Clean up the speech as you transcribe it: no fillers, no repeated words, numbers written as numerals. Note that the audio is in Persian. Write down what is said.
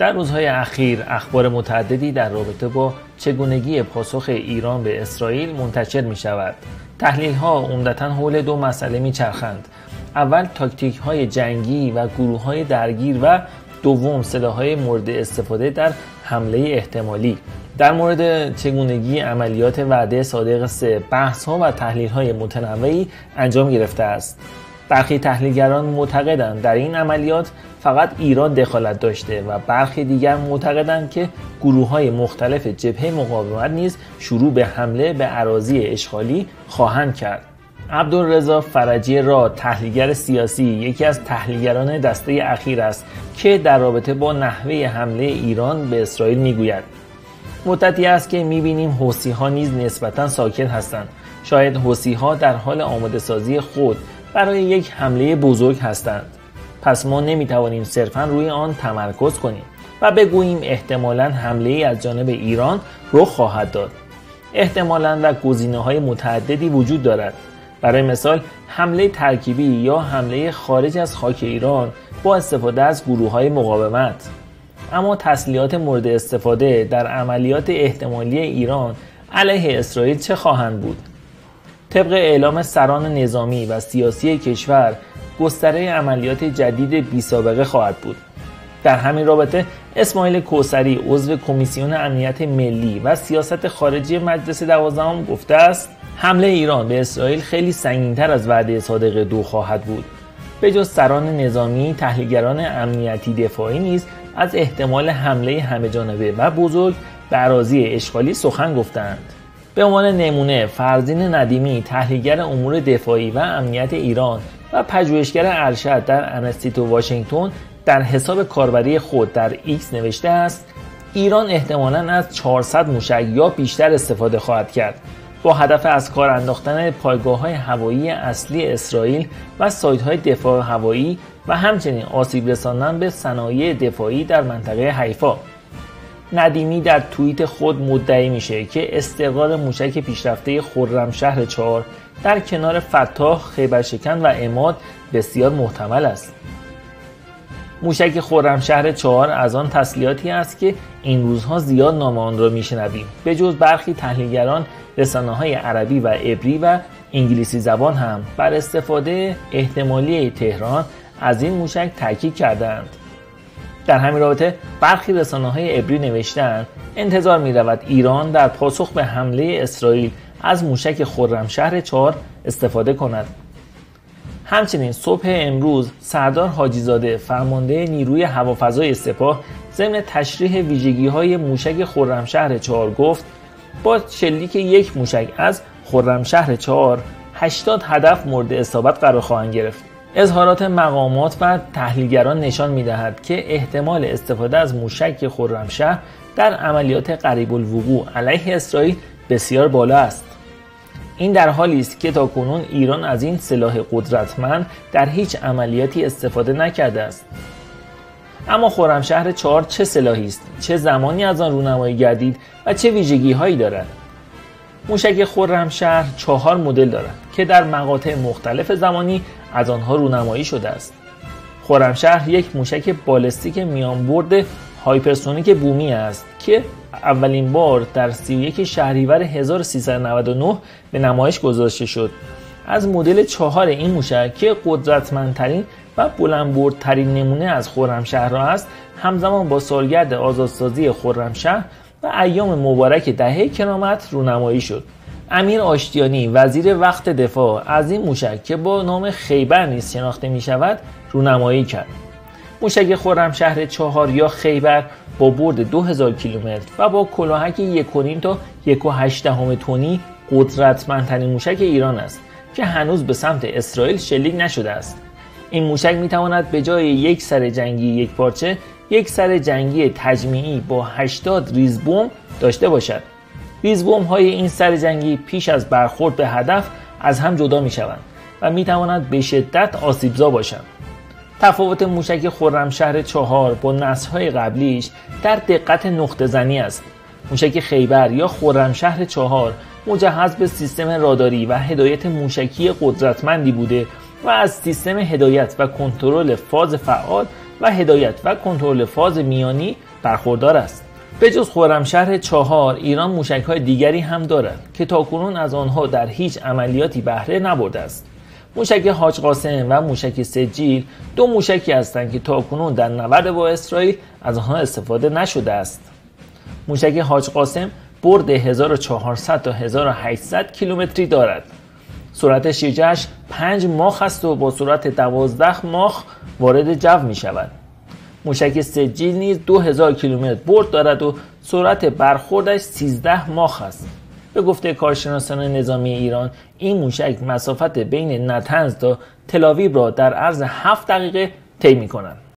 در روزهای اخیر اخبار متعددی در رابطه با چگونگی پاسخ ایران به اسرائیل منتشر می شود. تحلیل ها عمدتاً حول دو مسئله می چرخند. اول تاکتیک های جنگی و گروه های درگیر و دوم سلاح‌های مورد استفاده در حمله احتمالی. در مورد چگونگی عملیات وعده صادق 3 بحث‌ها و تحلیل‌های متنوعی انجام گرفته است. برخی تحلیلگران معتقدند در این عملیات فقط ایران دخالت داشته و برخی دیگر معتقدند که گروه‌های مختلف جبهه مقاومت نیز شروع به حمله به اراضی اشغالی خواهند کرد. عبدالرضا فرجی را تحلیلگر سیاسی یکی از تحلیلگران دسته اخیر است که در رابطه با نحوه حمله ایران به اسرائیل میگوید مدتی است که میبینیم حوثی‌ها نیز نسبتاً ساکت هستند. شاید حوثی‌ها در حال آماده سازی خود برای یک حمله بزرگ هستند. پس ما نمیتوانیم صرفاً روی آن تمرکز کنیم و بگوییم احتمالاً حمله‌ای از جانب ایران رخ خواهد داد. احتمالاً و گزینه‌های متعددی وجود دارد. برای مثال حمله ترکیبی یا حمله خارج از خاک ایران با استفاده از گروه‌های مقاومت. اما تسلیحات مورد استفاده در عملیات احتمالی ایران علیه اسرائیل چه خواهند بود؟ طبق اعلام سران نظامی و سیاسی کشور گستره عملیات جدید بی‌سابقه خواهد بود. در همین رابطه اسماعیل کوثری عضو کمیسیون امنیت ملی و سیاست خارجی مجلس 12 گفته است حمله ایران به اسرائیل خیلی سنگین‌تر از وعده صادق 2 خواهد بود. به جز سران نظامی، تحلیلگران امنیتی دفاعی نیز از احتمال حمله همه‌جانبه و بزرگ به اراضی اشغالی سخن گفتند. به عنوان نمونه فرزین ندیمی تحلیلگر امور دفاعی و امنیت ایران و پژوهشگر ارشد در انستیتو واشنگتن در حساب کاربری خود در ایکس نوشته است ایران احتمالاً از 400 موشک یا بیشتر استفاده خواهد کرد با هدف از کار انداختن پایگاه‌های هوایی اصلی اسرائیل و سایت‌های دفاع هوایی و همچنین آسیب رساندن به صنایع دفاعی در منطقه حیفا. ندیمی در توییت خود مدعی میشه که استقرار موشک پیشرفته خرمشهر 4 در کنار فتاح، خیبرشکن و عماد بسیار محتمل است. موشک خرمشهر 4 از آن تسلیحاتی است که این روزها زیاد نام آن را میشنویم. به جز برخی تحلیلگران، رسانه‌های عربی و عبری و انگلیسی زبان هم بر استفاده احتمالی تهران از این موشک تاکید کردند. در همین رابطه برخی رسانه‌های عبری نوشتند انتظار می‌رود ایران در پاسخ به حمله اسرائیل از موشک خرمشهر 4 استفاده کند. همچنین صبح امروز سردار حاجی‌زاده فرمانده نیروی هوافضای سپاه ضمن تشریح ویژگی‌های موشک خرمشهر 4 گفت با شلیک یک موشک از خرمشهر 4 80 هدف مورد اصابت قرار خواهند گرفت. اظهارات مقامات و تحلیلگران نشان می‌دهد که احتمال استفاده از موشک خرمشهر در عملیات قریب الوقوع علیه اسرائیل بسیار بالا است. این در حالی است که تاکنون ایران از این سلاح قدرتمند در هیچ عملیاتی استفاده نکرده است. اما خرمشهر 4 چه سلاحی است؟ چه زمانی از آن رونمایی گردید و چه ویژگی‌هایی دارد؟ موشک خرمشهر 4 مدل دارد که در مقاطع مختلف زمانی از آنها رونمایی شده است. خرمشهر یک موشک بالستیک میانبرد هایپرسونیک بومی است که اولین بار در 31 شهریور 1399 به نمایش گذاشته شد. از مدل 4 این موشک که قدرتمندترین و بلندبردترین نمونه از خرمشهر است، همزمان با سالگرد آزادسازی خرمشهر و ایام مبارک دهه کرامت رونمایی شد. امیر آشتیانی وزیر وقت دفاع از این موشک که با نام خیبر نیز شناخته می شود رونمایی کرد. موشک خرمشهر 4 یا خیبر با برد 2000 کیلومتر و با کلاهک 1.5 تا 1.8 تنی قدرتمندترین موشک ایران است که هنوز به سمت اسرائیل شلیک نشده است. این موشک می تواند به جای یک سر جنگی یک پارچه یک سر جنگی تجمیعی با 80 ریز بمب داشته باشد. ریز بمب های این سر جنگی پیش از برخورد به هدف از هم جدا می شوند و می تواند به شدت آسیبزا باشند. تفاوت موشک خرمشهر 4 با نسل‌های قبلیش در دقت نقطه زنی است. موشک خیبر یا خرمشهر 4 مجهز به سیستم راداری و هدایت موشکی قدرتمندی بوده و از سیستم هدایت و کنترل فاز فعال و هدایت و کنترل فاز میانی برخوردار است. به جز خرمشهر 4 ایران موشک‌های دیگری هم دارد که تاکنون از آنها در هیچ عملیاتی بهره نبرده است. موشک حاج قاسم و موشک سجیل دو موشکی هستند که تاکنون در نبرد با اسرائیل از آنها استفاده نشده است. موشک حاج قاسم برد 1400 تا 1800 کیلومتری دارد. سرعت شیرجه‌اش 5 ماخ است و با سرعت 12 ماخ وارد جو می شود. موشک سجیل نیز 2000 کیلومتر برد دارد و سرعت برخوردش 13 ماخ است. به گفته کارشناسان نظامی ایران، این موشک مسافت بین نطنز تا تل‌آویو را در عرض 7 دقیقه طی می‌کند.